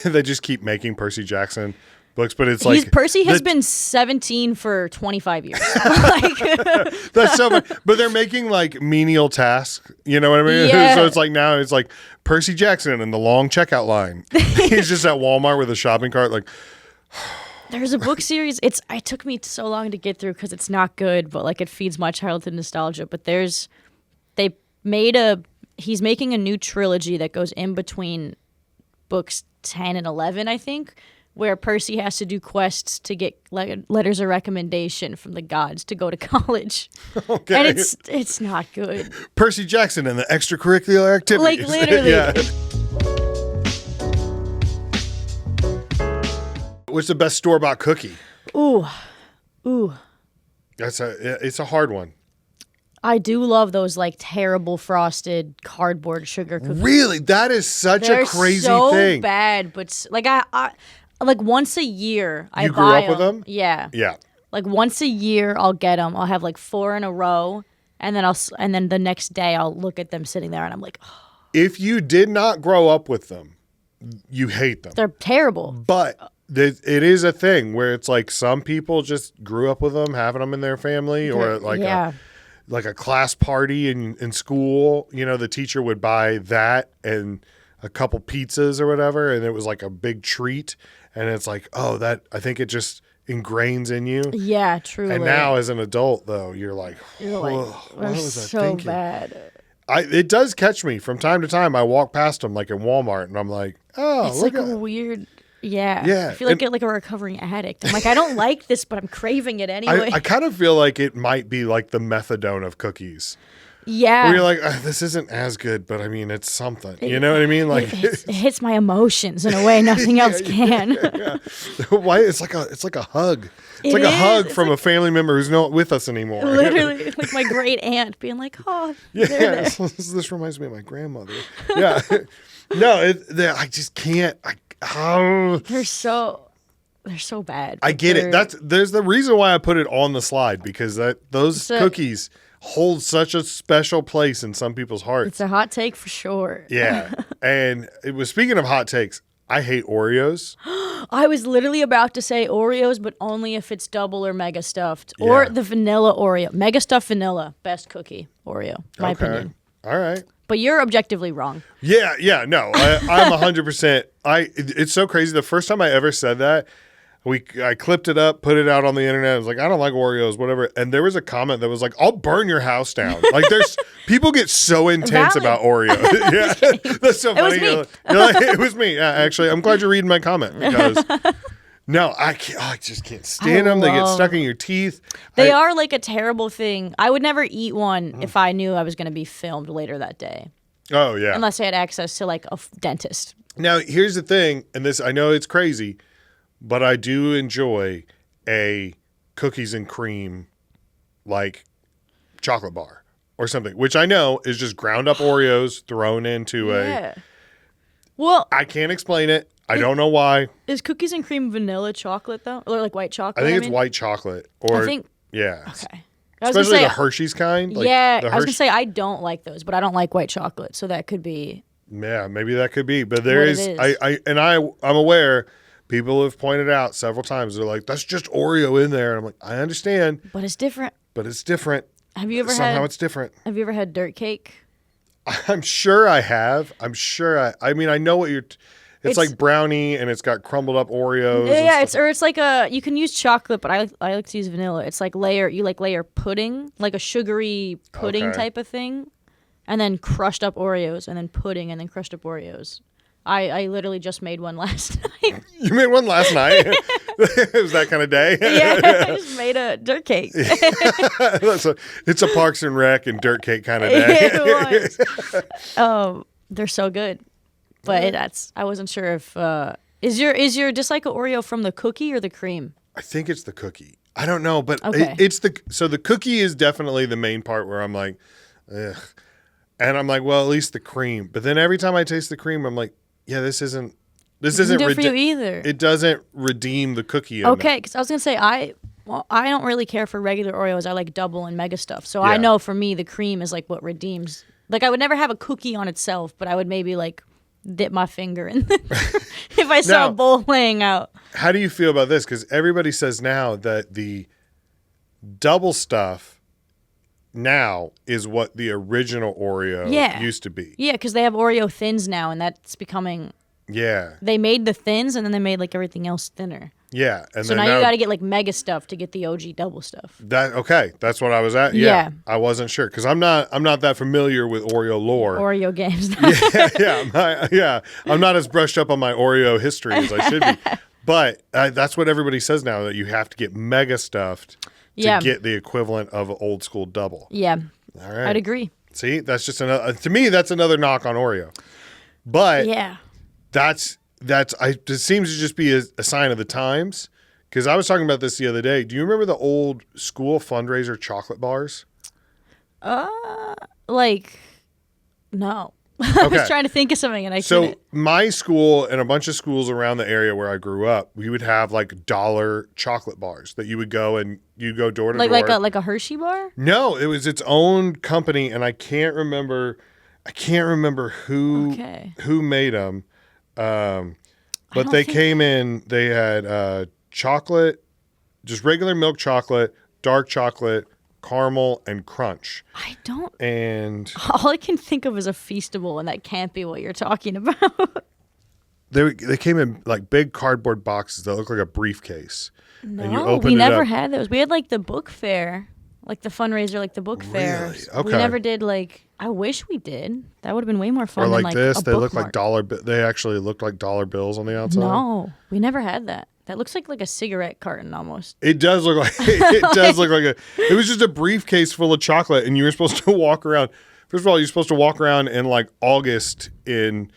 They just keep making Percy Jackson books, but it's like Percy has been 17 for 25 years. That's so much. But they're making like menial tasks. You know what I mean? Yeah. So it's like now it's like Percy Jackson and the long checkout line. He's just at Walmart with a shopping cart. Like, there's a book series. It took me so long to get through because it's not good, but like it feeds my childhood nostalgia. But he's making a new trilogy that goes in between books 10 and 11, I think, where Percy has to do quests to get letters of recommendation from the gods to go to college. Okay. And it's not good. Percy Jackson and the extracurricular activities. Like, literally. Yeah. What's the best store-bought cookie? Ooh. It's a hard one. I do love those like terrible frosted cardboard sugar cookies. Really? That is such a crazy thing. So bad, but like I like once a year I buy them. You grew up with them? Yeah. Yeah. Like once a year I'll get them. I'll have like 4 in a row, and then the next day I'll look at them sitting there and I'm like, oh. If you did not grow up with them, you hate them. They're terrible. But it is a thing where it's like some people just grew up with them, having them in their family, or like a class party in school. You know, the teacher would buy that and a couple pizzas or whatever, and it was like a big treat. And it's like, oh, that I think it just ingrains in you. Yeah, truly. And now as an adult, though, you're like, what was I so thinking? Bad. It does catch me from time to time. I walk past them like in Walmart, and I'm like, oh, it's look like at a weird. Yeah. Yeah. I feel like a recovering addict. I'm like, I don't like this, but I'm craving it anyway. I kind of feel like it might be like the methadone of cookies. Yeah. Where you're like, this isn't as good, but I mean, it's something. You know what I mean? Like it hits my emotions in a way nothing else can. Yeah. Why? It's like a hug. It's like a hug from a family member who's not with us anymore. Literally, like my great aunt being like, oh, yeah. There. This reminds me of my grandmother. Yeah. No, I just can't. They're so bad. I get it. There's the reason why I put it on the slide, because those cookies hold such a special place in some people's hearts. It's a hot take for sure. Yeah. And speaking of hot takes, I hate Oreos. I was literally about to say Oreos, but only if it's double or mega stuffed. Or the vanilla Oreo. Mega stuffed vanilla. Best cookie. Oreo. My opinion. All right. But you're objectively wrong. Yeah. No, I'm 100%. It's so crazy. The first time I ever said that, I clipped it up, put it out on the internet. I was like, I don't like Oreos, whatever. And there was a comment that was like, I'll burn your house down. Like, people get so intense about Oreos. Yeah, that's so funny. You're like, it was me. Yeah, actually, I'm glad you're reading my comment, because no, I just can't stand them. They get stuck in your teeth. They are like a terrible thing. I would never eat one if I knew I was going to be filmed later that day. Oh yeah, unless I had access to like a dentist. Now here's the thing, and this I know it's crazy, but I do enjoy a cookies and cream, like chocolate bar or something, which I know is just ground up Oreos thrown into a. Well, I can't explain it. I don't know why. Is cookies and cream vanilla chocolate though, or like white chocolate? I think it's white chocolate, or Okay. Especially the Hershey's kind. Like I was gonna say I don't like those, but I don't like white chocolate, so that could be. Yeah, maybe that could be, but there is. I'm aware. People have pointed out several times. They're like, "That's just Oreo in there." And I'm like, "I understand, but it's different." Have you ever somehow it's different? Have you ever had dirt cake? I'm sure I have. I mean, I know what you're. It's like brownie, and it's got crumbled up Oreos. Yeah, it's like you can use chocolate, but I like to use vanilla. It's like layer pudding, like a sugary pudding type of thing, and then crushed up Oreos, and then pudding, and then crushed up Oreos. I literally just made one last night. You made one last night? It was that kind of day? Yeah, I just made a dirt cake. It's a Parks and Rec and dirt cake kind of day. It was. They're so good. But I wasn't sure if is your dislike of Oreo from the cookie or the cream? I think it's the cookie. I don't know, but okay. So the cookie is definitely the main part where I'm like, ugh. And I'm like, well, at least the cream. But then every time I taste the cream, I'm like, yeah, this isn't do it for you either. It doesn't redeem the cookie. Okay, because I was gonna say I don't really care for regular Oreos. I like double and mega stuff. So I know for me the cream is like what redeems. Like I would never have a cookie on itself, but I would maybe like dip my finger in there if I saw a bowl laying out. How do you feel about this? Because everybody says now that the double stuff now is what the original Oreo used to be. Yeah, because they have Oreo thins now, and that's becoming... Yeah. They made the thins, and then they made like everything else thinner. Yeah. And so now you got to get like mega stuff to get the OG double stuff. Okay, that's what I was at. Yeah. I wasn't sure because I'm not that familiar with Oreo lore. Oreo games. I'm not as brushed up on my Oreo history as I should be. But that's what everybody says now, that you have to get mega stuffed to get the equivalent of an old school double. Yeah. All right. I'd agree. See, that's just another, to me, that's another knock on Oreo. But it seems to just be a sign of the times. Because I was talking about this the other day. Do you remember the old school fundraiser chocolate bars? No. I was trying to think of something and I couldn't. So my school and a bunch of schools around the area where I grew up, we would have like dollar chocolate bars that you would go and you go door to door. Like a Hershey bar? No, it was its own company, and I can't remember who made them. But they came in. They had chocolate, just regular milk chocolate, dark chocolate, caramel, and crunch. And all I can think of is a Feastable, and that can't be what you're talking about. They came in like big cardboard boxes that look like a briefcase. No, and you open we it never up. had those. We had like the book fair, like the fundraiser, like the book fair. Okay. We never did like. I wish we did. That would have been way more fun. Or like than, this, a they look bookmark. like They actually looked like dollar bills on the outside. No, we never had that. That looks like a cigarette carton almost. It does look like it was just a briefcase full of chocolate, and you were supposed to walk around. First of all, you're supposed to walk around in like August in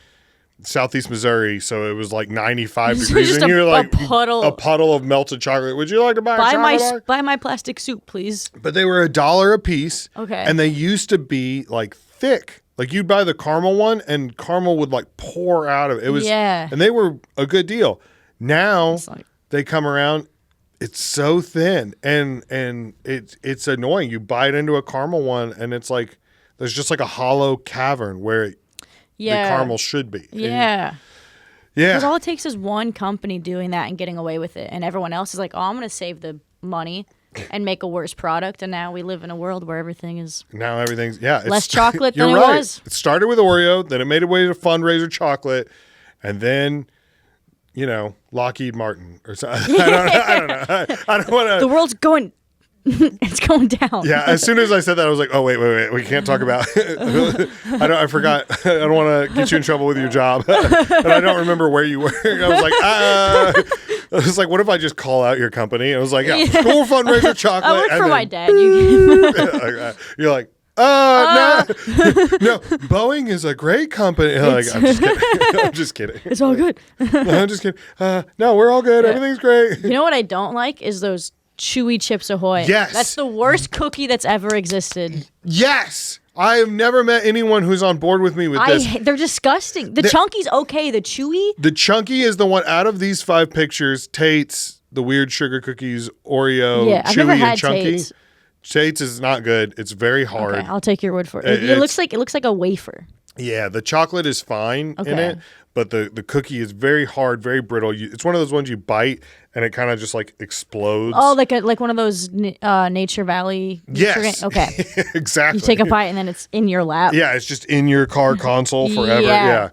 Southeast Missouri, so it was like 95 degrees, just and you're like a puddle of melted chocolate. Would you like to buy a chocolate bar? Buy my plastic soup, please. But they were $1 a piece. Okay. And they used to be like thick. Like you'd buy the caramel one, and caramel would like pour out of it. It was, and they were a good deal. Now they come around, it's so thin, and it's annoying. You bite into a caramel one, and it's like there's just like a hollow cavern where the caramel should be. Yeah. Yeah. Because all it takes is one company doing that and getting away with it, and everyone else is like, oh, I'm going to save the money and make a worse product. And now we live in a world where everything's less chocolate than it was. It started with Oreo, then it made its way to fundraiser chocolate, and then Lockheed Martin or something. I don't know. I don't want to. The world's going. It's going down. Yeah. As soon as I said that, I was like, "Oh wait, we can't talk about." I forgot. I don't want to get you in trouble with your job, and I don't remember where you were. I was like, "What if I just call out your company?" And I was like, "Yeah, school fundraiser chocolate." I work for my dad. You're like. No, Boeing is a great company. Like, I'm just kidding. It's all good. I'm just kidding. No, we're all good. Everything's great. You know what I don't like is those chewy Chips Ahoy. Yes. That's the worst cookie that's ever existed. Yes. I have never met anyone who's on board with me with this. They're disgusting. The Chunky's okay. The Chewy? The Chunky is the one out of these 5 pictures. Tate's, the weird sugar cookies, Oreo, Chewy, and Chunky. Tate's is not good. It's very hard. Okay, I'll take your word for it. It looks like a wafer. Yeah, the chocolate is fine in it, but the cookie is very hard, very brittle. It's one of those ones you bite and it kind of just like explodes. Oh, like one of those Nature Valley. Yes. Okay. Exactly. You take a bite and then it's in your lap. Yeah, it's just in your car console forever. Yeah.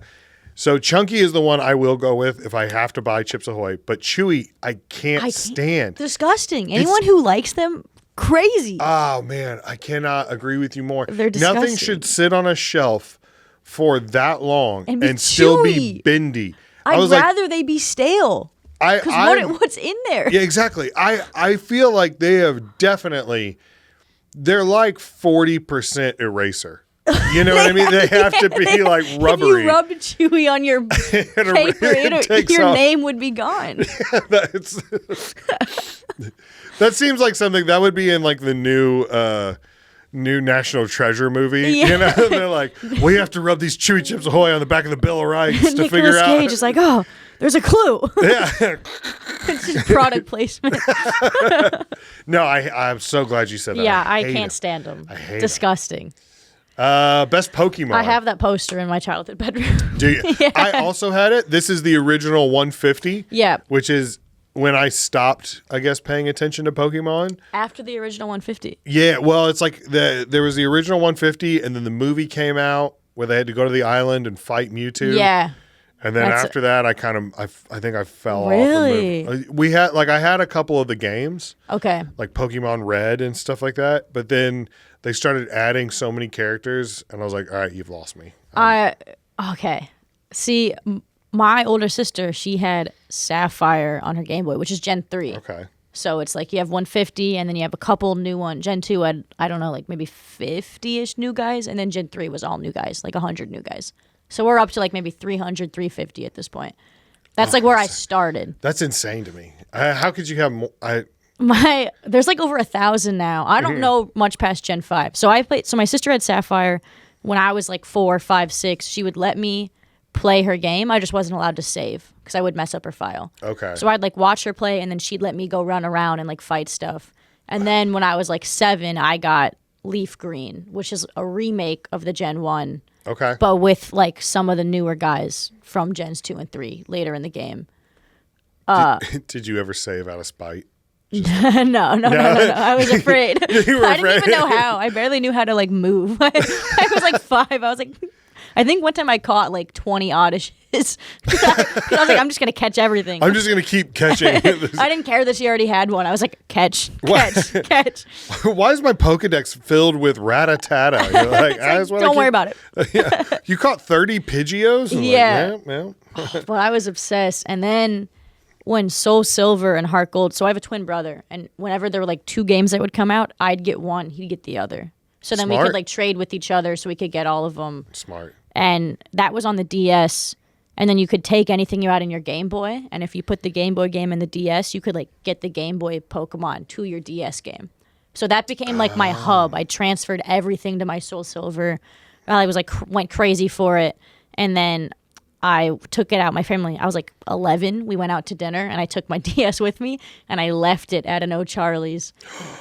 So Chunky is the one I will go with if I have to buy Chips Ahoy, but Chewy I can't stand. Disgusting. Anyone who likes them. Crazy. Oh man, I cannot agree with you more. They're disgusting. Nothing should sit on a shelf for that long and still be bendy. I'd rather they be stale. What's in there? Yeah, exactly. I feel like they have they're like 40% eraser. You know what I mean? They have to be like rubbery. If you rubbed Chewy on your paper, your name would be gone. That seems like something that would be in like the new National Treasure movie. Yeah. You know, they're like, we have to rub these Chewy Chips Ahoy on the back of the Bill of Rights to figure out. Nicolas Cage is like, oh, there's a clue. Yeah. It's just product placement. No, I'm so glad you said that. Yeah, I can't stand them. I hate Disgusting. Best Pokemon. I have that poster in my childhood bedroom. Do you? Yeah. I also had it. This is the original 150. Yeah. Which is when I stopped, I guess, paying attention to Pokemon. After the original 150. Yeah, well, it's like there was the original 150, and then the movie came out where they had to go to the island and fight Mewtwo. Yeah. And then after that, I think I fell off. Really? We had I had a couple of the games. Okay. Like Pokemon Red and stuff like that. But then they started adding so many characters, and I was like, all right, you've lost me. Okay. See, my older sister, she had Sapphire on her Game Boy, which is Gen 3. Okay. So it's like you have 150, and then you have a couple new ones. Gen 2 had, I don't know, like maybe 50-ish new guys, and then Gen 3 was all new guys, like 100 new guys. So we're up to like maybe 300, 350 at this point. That's like where I started. That's insane to me. How could you have more? There's like over 1,000 now. I don't know much past Gen 5. So my sister had Sapphire when I was like 4, 5, 6. She would let me play her game. I just wasn't allowed to save because I would mess up her file. Okay. So I'd like watch her play, and then she'd let me go run around and like fight stuff. And then when I was like 7, I got Leaf Green, which is a remake of the Gen 1. Okay. But with like some of the newer guys from Gens 2 and 3 later in the game. Did you ever save out of spite? No. I was afraid. You were I afraid? didn't even know how. I barely knew how to like move. I was like 5. I was like, I think one time I caught like 20 oddish. Because I was like, I'm just going to catch everything. I'm just going to keep catching. I didn't care that she already had one. I was like, catch. Why is my Pokedex filled with Rattata? You're like, don't worry about it. Yeah. You caught 30 Pidgeots? Yeah. Like, But I was obsessed. And then when Soul Silver and Heart Gold, so I have a twin brother, and whenever there were like 2 games that would come out, I'd get one, he'd get the other. So then we could like trade with each other so we could get all of them. Smart. And that was on the DS. And then you could take anything you had in your Game Boy, and if you put the Game Boy game in the DS, you could like get the Game Boy Pokemon to your DS game. So that became like my hub. I transferred everything to my Soul Silver. I was like went crazy for it, and then I took it out. My family, I was like 11. We went out to dinner, and I took my DS with me, and I left it at an O'Charlie's,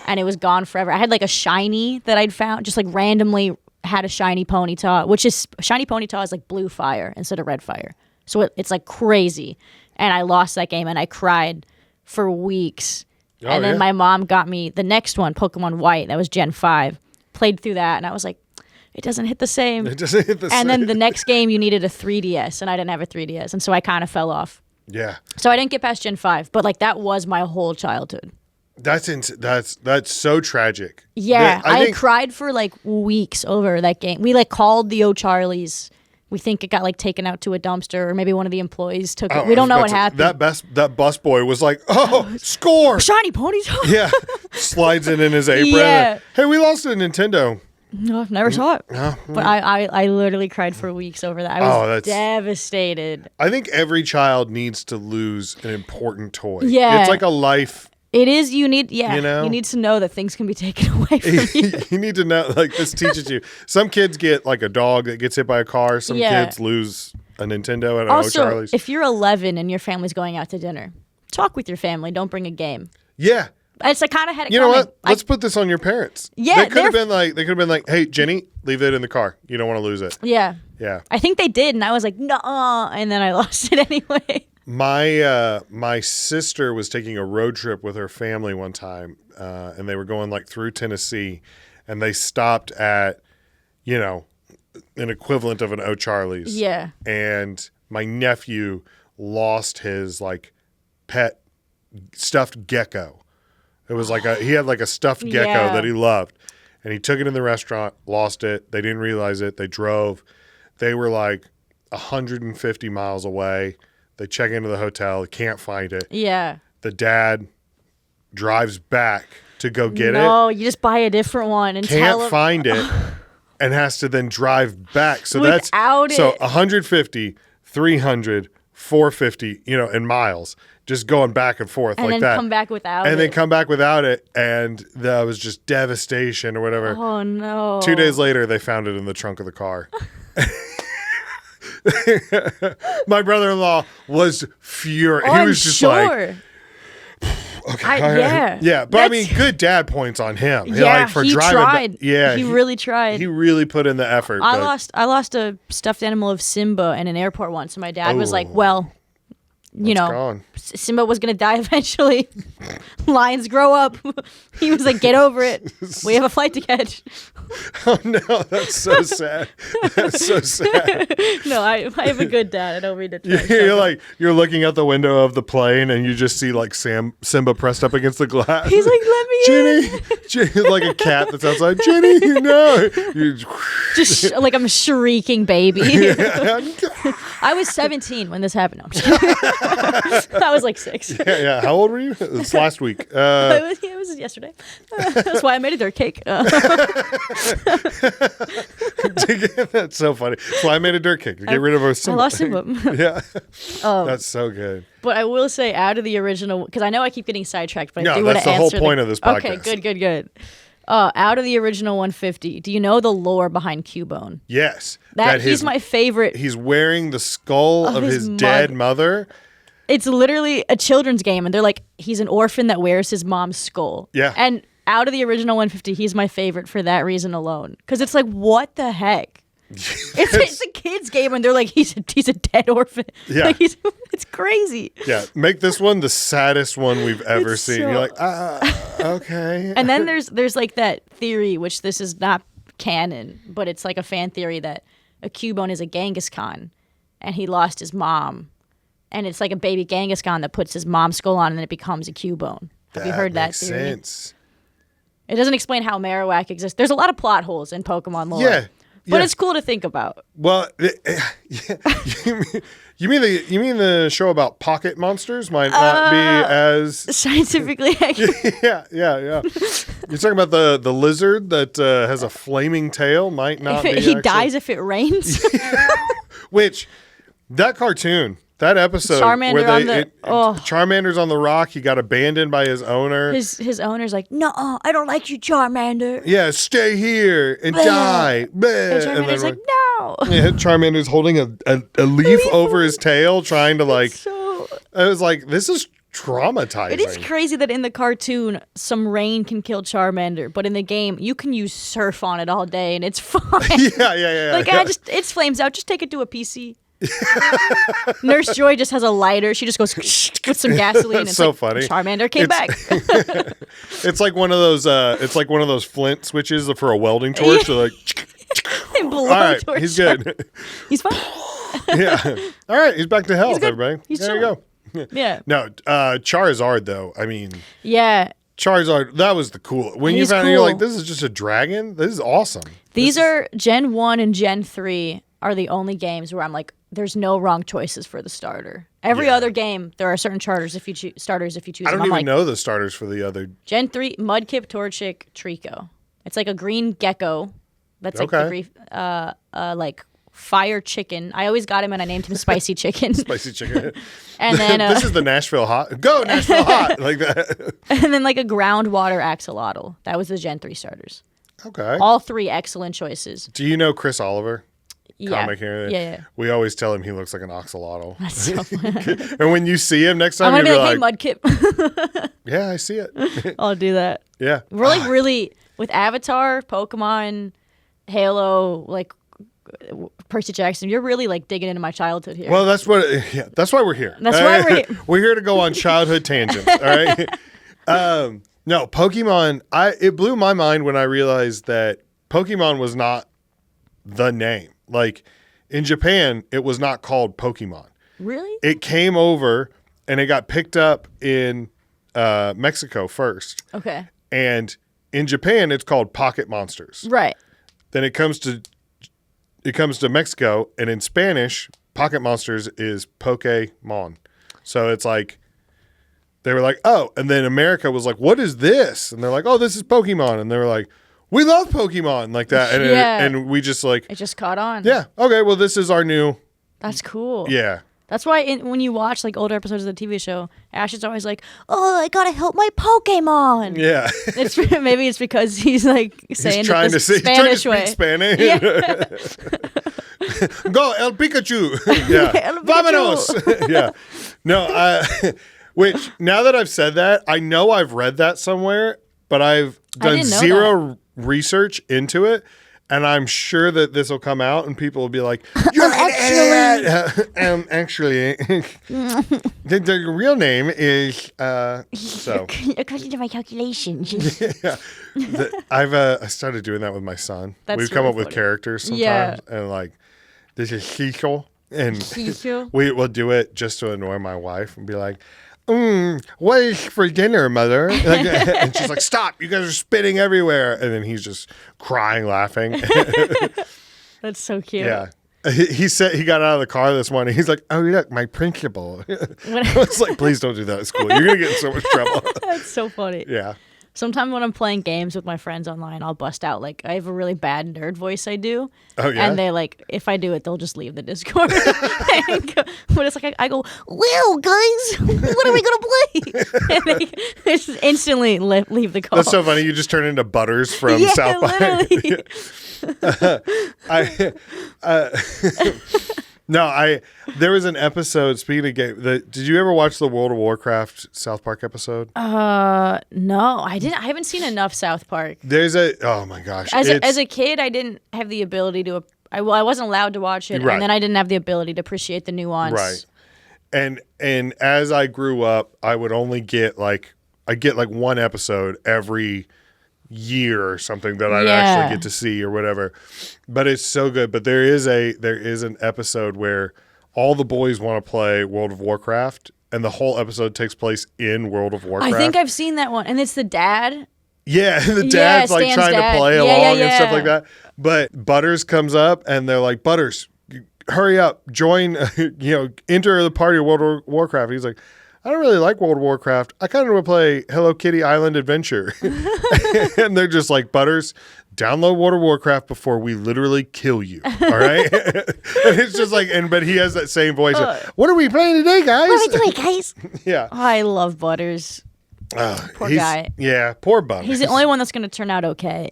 and it was gone forever. I had like a shiny that I'd found, just like randomly had a shiny Ponyta, which is shiny Ponyta is like blue fire instead of red fire. So it's like crazy. And I lost that game, and I cried for weeks. And then my mom got me the next one, Pokemon White. That was Gen 5. Played through that, and I was like, it doesn't hit the same. It doesn't hit the same. And then the next game, you needed a 3DS, and I didn't have a 3DS. And so I kind of fell off. Yeah. So I didn't get past Gen 5, but like that was my whole childhood. That's so tragic. Yeah. I cried for like weeks over that game. We like called the O'Charlie's. We think it got like taken out to a dumpster, or maybe one of the employees took it. We don't know what happened. That busboy was like, score! Shiny Ponyta. Yeah, slides in his apron. Yeah. Hey, we lost a Nintendo. No, I've never saw it. But I literally cried for weeks over that. I was devastated. I think every child needs to lose an important toy. Yeah. It's like a life. It is. You need to know that things can be taken away from you. You need to know, like, this teaches you. Some kids get like a dog that gets hit by a car. Some kids lose a Nintendo at an O'Charlie's. If you're 11 and your family's going out to dinner, talk with your family. Don't bring a game. Yeah. It's like kind of had it You coming. know what? Let's put this on your parents. Yeah, they could have been like, hey, Jenny, leave it in the car. You don't want to lose it. Yeah. Yeah. I think they did, and I was like, no, and then I lost it anyway. My sister was taking a road trip with her family one time, and they were going like through Tennessee, and they stopped at, an equivalent of an O'Charlie's. Yeah. And my nephew lost his like pet stuffed gecko. It was like he had like a stuffed gecko that he loved, and he took it in the restaurant, lost it. They didn't realize it. They drove. They were like 150 miles away. They check into the hotel, can't find it. Yeah. The dad drives back to go get it. No, you just buy a different one and can't find it, and has to then drive back. So that's 150, 300, 450, in miles, just going back and forth and like that. And then come back without it. And then come back without it, and that was just devastation or whatever. Oh, no. 2 days later, they found it in the trunk of the car. My brother-in-law was furious. He was just like, Okay. All right. Yeah, but I mean, good dad points on him. Yeah, for he driving tried. Yeah, he really tried. He really put in the effort. I lost a stuffed animal of Simba in an airport once, and my dad was like, "Well, gone. Simba was gonna die eventually. Lions grow up." He was like, "Get over it. We have a flight to catch." Oh no, that's so sad. That's so sad. No, I have a good dad. I don't mean to. You're looking out the window of the plane and you just see like Simba pressed up against the glass. He's like, "Let me in." Jenny, like a cat that's outside. Jenny, no. Just like I'm shrieking, baby. I was 17 when this happened. No, I'm just kidding. I was like 6. Yeah. How old were you? It was last week. It was yesterday. That's why I made a dirt cake. That's so funny. That's why I made a dirt cake to get rid of our Simba. I lost Simba. Yeah. That's so good. But I will say, out of the original, because I know I keep getting sidetracked, but I do want that's to the whole answer point of this podcast. Okay, good. Out of the original 150, do you know the lore behind Cubone? Yes. He's my favorite. He's wearing the skull of his dead mother. It's literally a children's game, and they're like, he's an orphan that wears his mom's skull. Yeah. And out of the original 150, he's my favorite for that reason alone. Because it's like, what the heck? It's a kid's game, and they're like, he's a dead orphan. Yeah. Like, it's crazy. Yeah. Make this one the saddest one we've ever seen. You're like, okay. And then there's like that theory, which this is not canon, but it's like a fan theory that a Cubone is a Genghis Khan, and he lost his mom. And it's like a baby Genghis Khan that puts his mom's skull on, and then it becomes a Cubone. Have you heard that theory? Sense. It doesn't explain how Marowak exists. There's a lot of plot holes in Pokemon lore. Yeah. But it's cool to think about. Well, you mean the show about pocket monsters might not be as scientifically accurate? Yeah. You're talking about the lizard that has a flaming tail might not be. He dies if it rains. Which that cartoon. That episode Charmander Charmander's on the rock. He got abandoned by his owner. His owner's like, "No, I don't like you, Charmander. Yeah, stay here and die." And Charmander's like, "No." Yeah, Charmander's holding a leaf over his tail, trying to like. I was like, this is traumatizing. It is crazy that in the cartoon, some rain can kill Charmander, but in the game, you can use surf on it all day and it's fine. Yeah. Like, it's flames out. Just take it to a PC. Nurse Joy just has a lighter. She just goes with some gasoline. That's so funny. Charmander came back. It's like one of those. It's like one of those flint switches for a welding torch. So like, all right, he's good. He's fine. Yeah. All right, he's back to health, everybody. There you go. Yeah. No, Charizard though. I mean. Yeah. Charizard, that was the cool. When you found it, you're like, this is just a dragon? This is awesome. These are Gen 1 and Gen 3 are the only games where I'm like, there's no wrong choices for the starter. Every other game, there are certain starters if you choose I don't even know the starters for the other. Gen 3, Mudkip, Torchic, Trico. It's like a green gecko. That's like the brief, like fire chicken. I always got him and I named him Spicy Chicken. Spicy Chicken. And then this is the Nashville Hot. Go Nashville Hot, like that. And then like a groundwater axolotl. That was the Gen 3 starters. Okay. All 3 excellent choices. Do you know Chris Oliver? Yeah. Comic here. Yeah. We always tell him he looks like an axolotl. That's so funny. And when you see him next time, I'm you'll gonna be be like, hey, Mudkip. Yeah, I see it. I'll do that. Yeah. We're like really with Avatar, Pokemon, Halo, like Percy Jackson. You're really like digging into my childhood here. Well, that's why we're here. That's why we're here. We're here to go on childhood tangents. All right. No, Pokemon. It blew my mind when I realized that Pokemon was not the name. Like in Japan, it was not called Pokemon. Really? It came over and it got picked up in Mexico first. Okay. And in Japan, it's called Pocket Monsters. Right. Then it comes to Mexico, and in Spanish, Pocket Monsters is Pokemon. So it's like they were like, oh, and then America was like, what is this? And they're like, oh, this is Pokemon. And they were like, we love Pokemon, like that. And and we just like it just caught on. Yeah. Okay. Well, this is our new. That's cool. Yeah. That's why when you watch like older episodes of the TV show, Ash is always like, "Oh, I gotta help my Pokemon." Yeah. Maybe it's because he's like saying he's trying it the to Spanish way. Spanish. Yeah. Go El Pikachu. Yeah. El Pikachu. Vámonos. Yeah. No. Which, now that I've said that, I know I've read that somewhere, but I've done zero research into it. And I'm sure that this will come out and people will be like, you're an idiot. Actually, the real name is, so. According to my calculations. Yeah. I started doing that with my son. We've come up with characters sometimes. And like, this is Cecil. And we will do it just to annoy my wife and be like, what is for dinner, mother? And she's like, stop, you guys are spitting everywhere. And then he's just crying, laughing. That's so cute. Yeah. He said he got out of the car this morning. He's like, oh, look, my principal. I was like, please don't do that at school. You're going to get in so much trouble. That's so funny. Yeah. Sometimes when I'm playing games with my friends online, I'll bust out, like, I have a really bad nerd voice I do. Oh, yeah? And they, like, if I do it, they'll just leave the Discord. But it's like, I go, well, guys, what are we going to play? And they just instantly leave the call. That's so funny. You just turn into Butters from South Park. There was an episode, speaking of game, did you ever watch the World of Warcraft South Park episode? No, I didn't. I haven't seen enough South Park. Oh my gosh. As a kid, I didn't have the ability to, I wasn't allowed to watch it. Right. And then I didn't have the ability to appreciate the nuance. Right. And as I grew up, I would only get one episode every year or something that I'd actually get to see or whatever. But it's so good. But there is an episode where all the boys want to play World of Warcraft, and the whole episode takes place in World of Warcraft. I think I've seen that one, and it's the dad. Yeah, the dad's like trying to play along and stuff like that. But Butters comes up, and they're like, Butters, hurry up, join, enter the party of World of Warcraft. He's like, I don't really like World of Warcraft. I kind of want to play Hello Kitty Island Adventure. And they're just like, Butters, download World of Warcraft before we literally kill you. All right? And it's just like, but he has that same voice. What are we playing today, guys? What are we doing, guys? Yeah. Oh, I love Butters. Poor guy. Yeah, poor Butters. He's the only one that's going to turn out okay.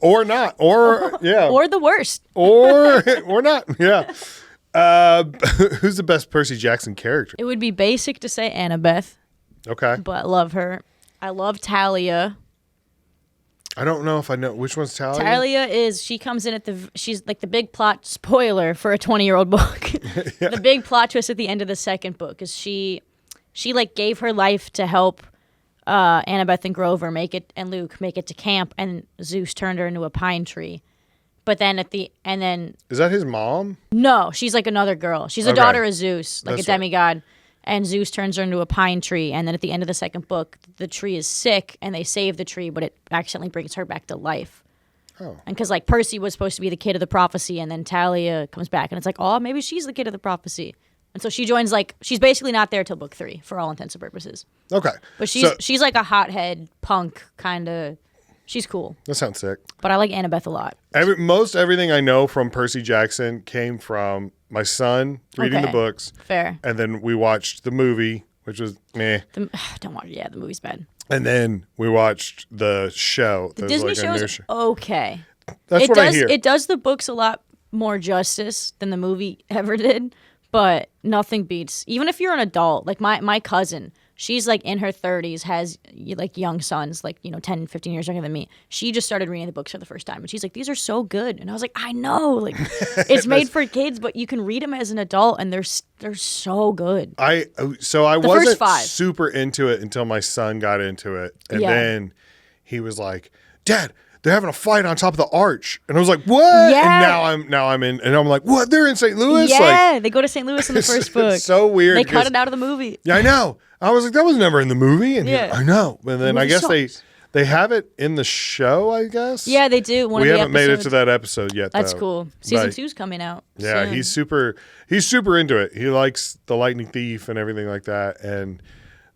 Or not. Or, yeah. Or the worst. Or not. Yeah. Who's the best Percy Jackson character? It would be basic to say Annabeth. Okay. But love her. I love Thalia. I don't know if I know. Which one's Thalia? Thalia she comes in she's like the big plot spoiler for a 20-year-old book. Yeah. The big plot twist at the end of the second book is she like gave her life to help Annabeth and Grover and Luke make it to camp, and Zeus turned her into a pine tree. But then is that his mom? No, she's like another girl. She's a daughter of Zeus, like a demigod. And Zeus turns her into a pine tree. And then at the end of the second book, the tree is sick, and they save the tree, but it accidentally brings her back to life. Oh. And because like Percy was supposed to be the kid of the prophecy, and then Thalia comes back, and it's like, oh, maybe she's the kid of the prophecy. And so she joins, like, she's basically not there till book 3 for all intents and purposes. Okay. But she's like a hothead punk kind of. She's cool. That sounds sick. But I like Annabeth a lot. Most everything I know from Percy Jackson came from my son reading the books. Fair. And then we watched the movie, which was meh. Don't watch it. Yeah, the movie's bad. And then we watched the show. The Disney show's okay. That's what I hear. It does the books a lot more justice than the movie ever did, but nothing beats. Even if you're an adult, like my cousin, she's like in her 30s, has like young sons, like, 10, 15 years younger than me. She just started reading the books for the first time, and she's like, these are so good. And I was like, I know, like, it's made for kids, but you can read them as an adult, and they're so good. I wasn't super into it until my son got into it. And then he was like, Dad, they're having a fight on top of the arch. And I was like, what? Yeah. And now I'm in, and I'm like, what? They're in St. Louis? Yeah, they go to St. Louis in the first book. It's so weird. They cut it out of the movie. Yeah, I know. I was like, that was never in the movie. And I know. And then I guess they have it in the show, I guess. Yeah, they do. We haven't made it to that episode yet, That's cool. Season 2's coming out soon. He's super into it. He likes the Lightning Thief and everything like that. And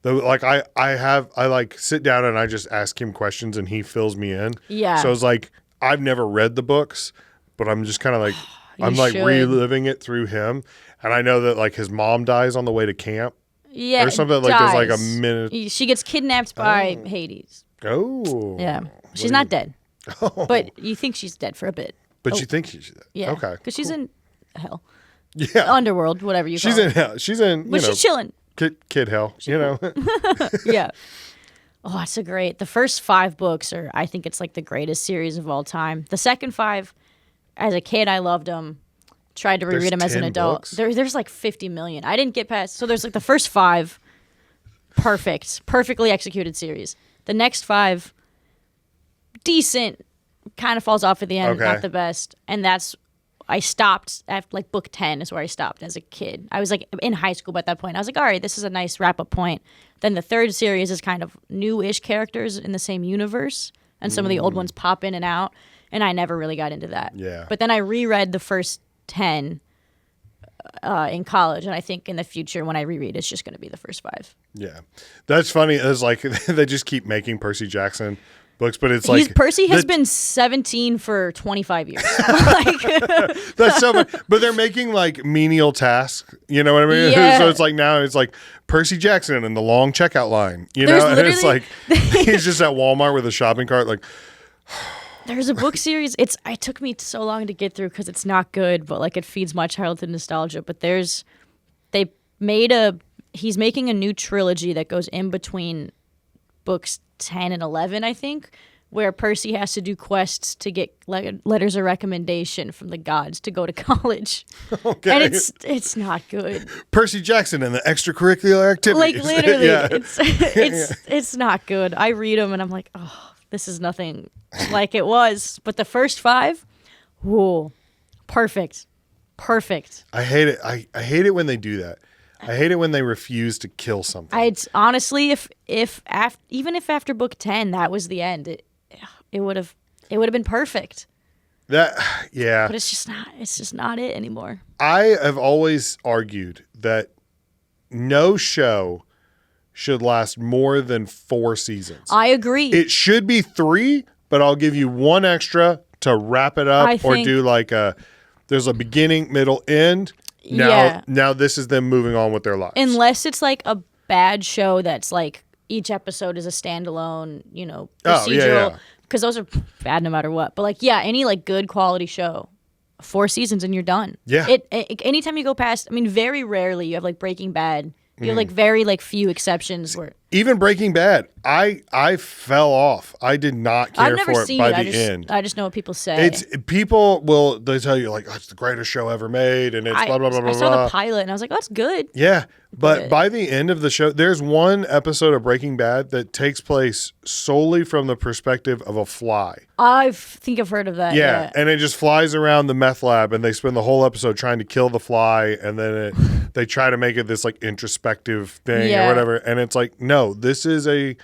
I sit down and I just ask him questions and he fills me in. Yeah. So it's like, I've never read the books, but I'm just kind of like, I'm like reliving it through him. And I know that like his mom dies on the way to camp. Yeah. Or something like there's like a minute. She gets kidnapped by Hades. Oh. Yeah. She's not dead. Oh. But you think she's dead for a bit. But you think she's dead. Yeah. Okay. Because she's in hell. Yeah. Underworld, whatever you call it. She's in hell. She's in, But she's chilling. kid hell, you know. Yeah. Oh, it's the first 5 books are, I think it's like the greatest series of all time. The second 5, as a kid, I loved them. Tried to reread them as an adult. There's like 50 million. I didn't get past. So there's like the first 5, perfectly executed series. The next 5, decent, kind of falls off at the end, not the best. And I stopped at like book 10 is where I stopped as a kid. I was like in high school by that point. I was like, all right, this is a nice wrap up point. Then the third series is kind of new-ish characters in the same universe. And some of the old ones pop in and out. And I never really got into that. Yeah. But then I reread the first 10 in college, and I think in the future when I reread, it's just going to be the first 5. Yeah, that's funny. It's like they just keep making Percy Jackson books, but it's like Percy has been 17 for 25 years. That's so much. But they're making like menial tasks. You know what I mean? Yeah. So it's like now it's like Percy Jackson and the long checkout line. You There's know, and it's like literally- he's just at Walmart with a shopping cart, like. There's a book series. It took me so long to get through because it's not good, but like it feeds my childhood nostalgia. But he's making a new trilogy that goes in between books 10 and 11, I think, where Percy has to do quests to get letters of recommendation from the gods to go to college. Okay. And it's not good. Percy Jackson and the extracurricular activities. Like literally, Yeah. it's not good. I read them and I'm like, oh, this is nothing like it was. But the first 5, whoa, perfect. I hate it. I hate it when they do that. I hate it when they refuse to kill something. Honestly, even if after book 10 that was the end, it would have been perfect. But But it's just not it anymore. I have always argued that no show should last more than 4 seasons. I agree. It should be 3, but I'll give you 1 extra to wrap it up or do like there's a beginning, middle, end. Now this is them moving on with their lives. Unless it's like a bad show that's like each episode is a standalone, procedural. Because those are bad no matter what. But like, any like good quality show, 4 seasons and you're done. Yeah. Anytime you go past, I mean, very rarely you have like Breaking Bad. You have like very like few exceptions where even Breaking Bad, I fell off. I did not care for it by the end. I just know what people say. They tell you like, oh, it's the greatest show ever made, and it's blah blah blah blah. I saw the pilot and I was like, oh, that's good. Yeah, but by the end of the show, there's one episode of Breaking Bad that takes place solely from the perspective of a fly. I think I've heard of that. Yeah, and it just flies around the meth lab, and they spend the whole episode trying to kill the fly, and then they try to make it this like introspective thing or whatever, and it's like, no, this is a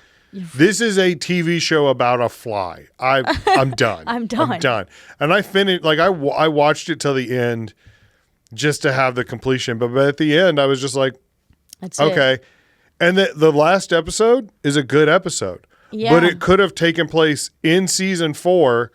TV show about a fly. I'm done. I'm done. And I finished, like I watched it till the end just to have the completion, but at the end I was just like, that's okay. It. And the last episode is a good episode. Yeah. But it could have taken place in season 4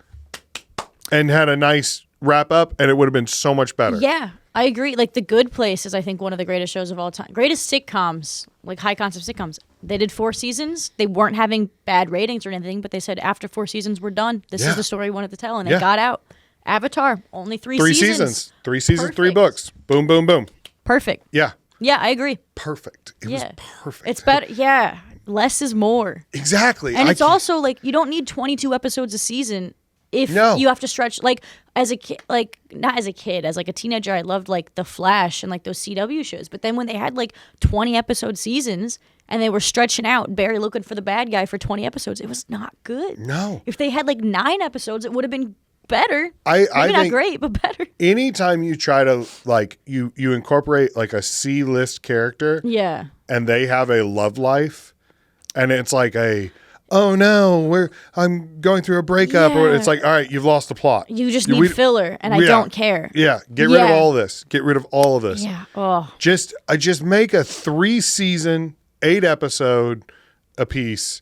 and had a nice wrap up, and it would have been so much better. Yeah, I agree. Like The Good Place is, I think, one of the greatest shows of all time. Greatest sitcoms, like high concept sitcoms. They did 4 seasons. They weren't having bad ratings or anything, but they said after 4 seasons, we're done. This is the story we wanted to tell, and they got out. Avatar, only 3 seasons. 3 seasons, Perfect. 3 books. Boom, boom, boom. Perfect. Yeah. Yeah, I agree. Perfect. It was perfect. It's better. Yeah. Less is more. Exactly. And it's also like you don't need 22 episodes a season if you have to stretch. Like as a kid, like not as a kid, as like a teenager, I loved like The Flash and like those CW shows. But then when they had like 20 episode seasons and they were stretching out Barry looking for the bad guy for 20 episodes, it was not good. No. If they had like 9 episodes, it would have been better. I Maybe not think great, but better. Anytime you try to like you incorporate like a C-list character, Yeah. and they have a love life, and it's like oh no, I'm going through a breakup, or it's like, all right, you've lost the plot. You just need filler, and I don't care. Yeah, get rid of all this. Get rid of all of this. Yeah. Oh. Just make a 3-season, 8-episode a piece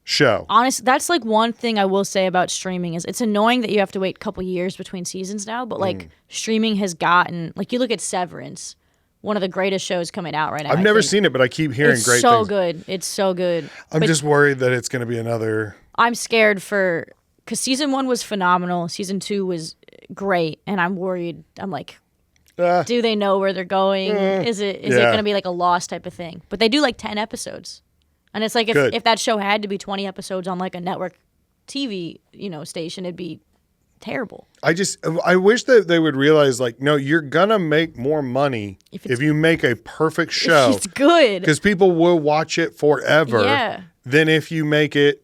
show. Honestly, that's like one thing I will say about streaming is it's annoying that you have to wait a couple years between seasons now, but like streaming has gotten, like you look at Severance, one of the greatest shows coming out right now. I've never seen it, but I keep hearing great things. It's so good. It's so good. I'm just worried that it's going to be another. I'm scared because season 1 was phenomenal. Season 2 was great. And I'm worried. I'm like, Do they know where they're going? Is it going to be like a Lost type of thing? But they do like 10 episodes. And it's like if that show had to be 20 episodes on like a network TV, station, it'd be terrible. I wish that they would realize, like, no, you're gonna make more money if you make a perfect show. It's good. Because people will watch it forever than if you make it,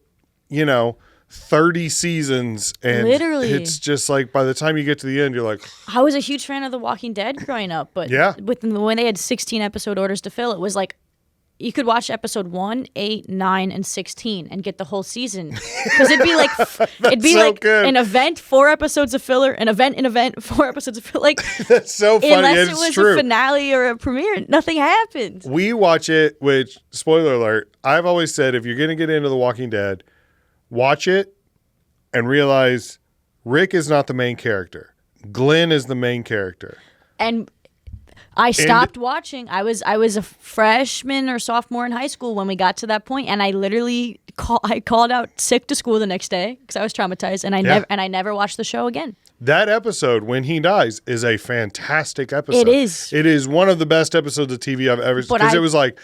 30 seasons and literally it's just like by the time you get to the end, you're like, I was a huge fan of The Walking Dead growing up, but when they had 16 episode orders to fill, it was like you could watch episode 1, 8, 9, and 16 and get the whole season. Because it'd be like good. An event, 4 episodes of filler, an event, 4 episodes of filler. Like that's so funny. Unless it was a finale or a premiere, nothing happened. We watch it, which, spoiler alert, I've always said if you're going to get into The Walking Dead, watch it and realize Rick is not the main character. Glenn is the main character. And I stopped watching. I was a freshman or sophomore in high school when we got to that point, and I literally called out sick to school the next day because I was traumatized, and I never watched the show again. That episode when he dies is a fantastic episode. It is. It is one of the best episodes of TV I've ever seen because it was like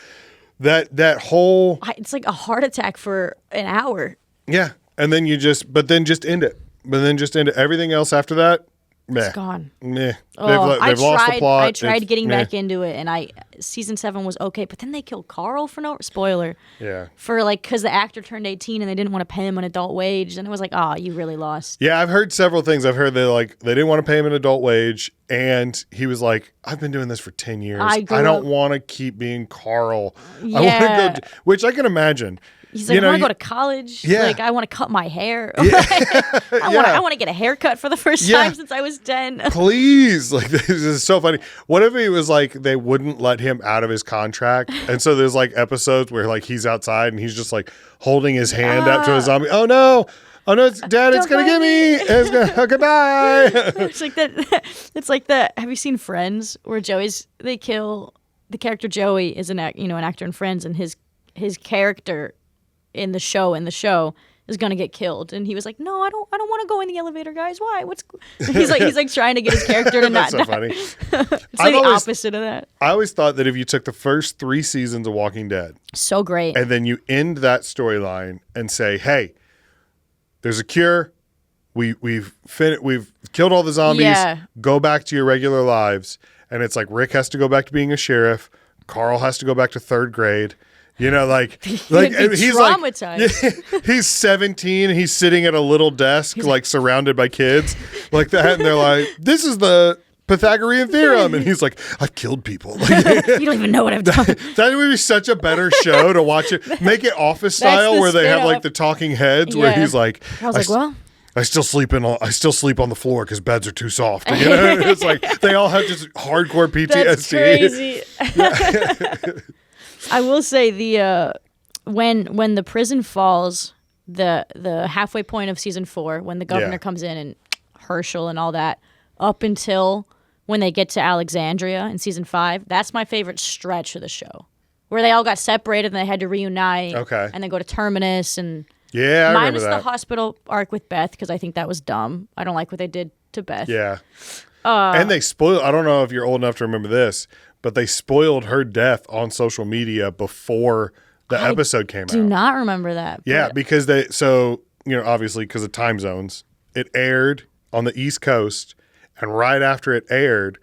that whole. It's like a heart attack for an hour. Yeah, and then just end it. But then just end it. Everything else after that. Meh. It's gone. Meh. They've lost the plot. I tried getting back into it, and season 7 was okay, but then they killed Carl for no spoiler. Yeah. For because the actor turned 18 and they didn't want to pay him an adult wage, and it was like, you really lost. Yeah, I've heard several things. I've heard they didn't want to pay him an adult wage, and he was like, I've been doing this for 10 years. I don't want to keep being Carl. Yeah. I want to go, which I can imagine. He's like, I want to go to college. Yeah. Like, I want to cut my hair. Yeah. I want to get a haircut for the first time since I was 10. Please. Like, this is so funny. What if it was like they wouldn't let him out of his contract? And so there's like episodes where like he's outside and he's just like holding his hand out to a zombie. Oh no, Dad, it's going to get me. It's gonna, goodbye. It's like that. It's like that. Have you seen Friends where they kill the character Joey is an actor in Friends, and his character in the show is gonna get killed, and he was like, "No, I don't want to go in the elevator, guys. Why? He's like trying to get his character to not That's so funny. It's like the opposite of that. I always thought that if you took the first 3 seasons of Walking Dead, so great, and then you end that storyline and say, "Hey, there's a cure. We've killed all the zombies. Yeah. Go back to your regular lives." And it's like Rick has to go back to being a sheriff. Carl has to go back to 3rd grade. He's traumatized. Like, he's 17. He's sitting at a little desk, like surrounded by kids like that. And they're like, this is the Pythagorean theorem. And he's like, I've killed people. Like, you don't even know what I've done. That would be such a better show to watch it. Make it Office style where they have like the talking heads where he's like, I was like, well. I still sleep on the floor because beds are too soft. It's like they all have just hardcore PTSD. That's crazy. I will say when the prison falls, the halfway point of season 4, when the governor comes in and Herschel and all that, up until when they get to Alexandria in season 5, that's my favorite stretch of the show, where they all got separated and they had to reunite. Okay. And then go to Terminus and. Yeah, I minus remember that. the hospital arc with Beth, because I think that was dumb. I don't like what they did to Beth. Yeah. And they spoiled, I don't know if you're old enough to remember this, but they spoiled her death on social media before the episode came out. Do not remember that. Yeah, because obviously because of time zones, it aired on the East Coast, and right after it aired,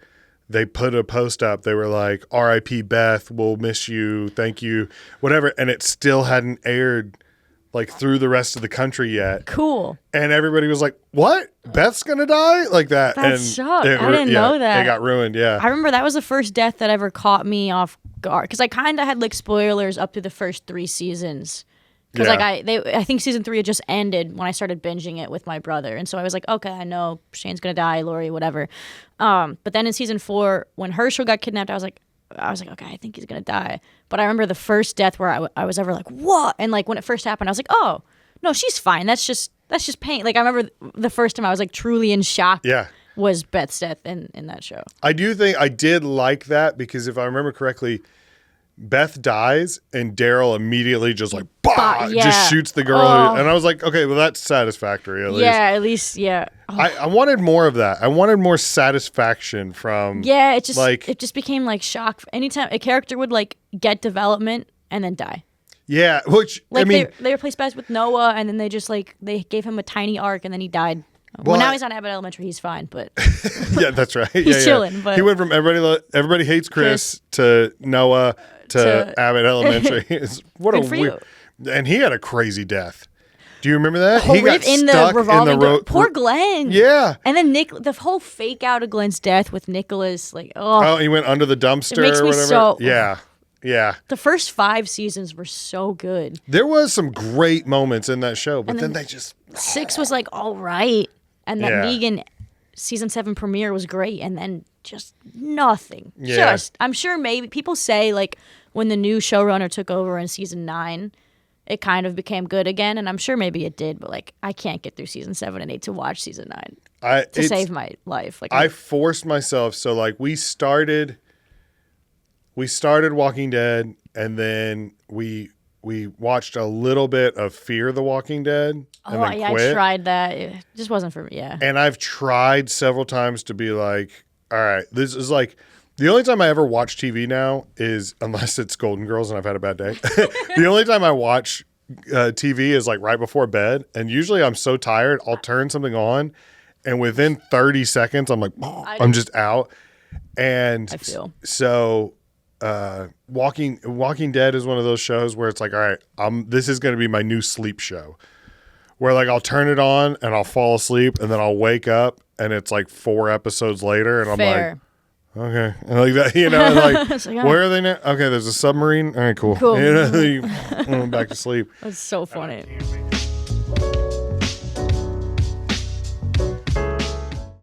they put a post up. They were like, R.I.P. Beth, we'll miss you, thank you, whatever. And it still hadn't aired like through the rest of the country yet. Cool. And everybody was like, what? Beth's going to die? Like that. That sucked. I didn't know that. It got ruined, yeah. I remember that was the first death that ever caught me off guard. Because I kind of had like spoilers up to the first 3 seasons. Because I think season 3 had just ended when I started binging it with my brother. And so I was like, okay, I know Shane's going to die, Lori, whatever. But then in season 4, when Herschel got kidnapped, I was like, okay, I think he's going to die. But I remember the first death where I was ever like, what? And like when it first happened, I was like, oh, no, she's fine. That's just pain. Like I remember the first time I was like truly in shock. Yeah. Was Beth's death in that show. I do think I did like that because if I remember correctly, Beth dies and Daryl immediately just like Yeah. just shoots the girl, and I was like, okay, well that's satisfactory at least. Yeah, at least yeah. I wanted more of that. I wanted more satisfaction from. Yeah, it just became like shock. Anytime a character would like get development and then die. Yeah, which like I mean, they replaced Beth with Noah, and then they just like they gave him a tiny arc, and then he died. Well, now he's on Abbott Elementary. He's fine, but yeah, that's right. He's chilling. But he went from everybody hates Chris to Noah to Abbott Elementary. What good a for weird. And he had a crazy death. Do you remember that? He got in stuck the revolving in the door. Poor Glenn. Yeah. And then the whole fake out of Glenn's death with Nicholas, like he went under the dumpster it makes or me whatever. so Yeah. The first 5 seasons were so good. There was some great moments in that show, but then they just 6 was like all right, and that Negan season 7 premiere was great, and then just nothing. Yeah. I'm sure maybe people say like when the new showrunner took over in season 9, it kind of became good again, and I'm sure maybe it did, but like I can't get through season 7 and 8 to watch season 9 to save my life. Like I forced myself. So like we started Walking Dead, and then we watched a little bit of Fear the Walking Dead. And then quit. I tried that. It just wasn't for me. Yeah. And I've tried several times to be like, all right, this is like the only time I ever watch TV now is unless it's Golden Girls and I've had a bad day. The only time I watch TV is like right before bed, and usually I'm so tired I'll turn something on, and within 30 seconds I'm like, I'm just out. And I feel so. Walking Dead is one of those shows where it's like, all right, this is going to be my new sleep show, where like I'll turn it on and I'll fall asleep, and then I'll wake up and it's like 4 episodes later, and I'm like, okay, and like that, you know, and like where are they now? Okay, there's a submarine. All right, cool. You know, back to sleep. That's so funny.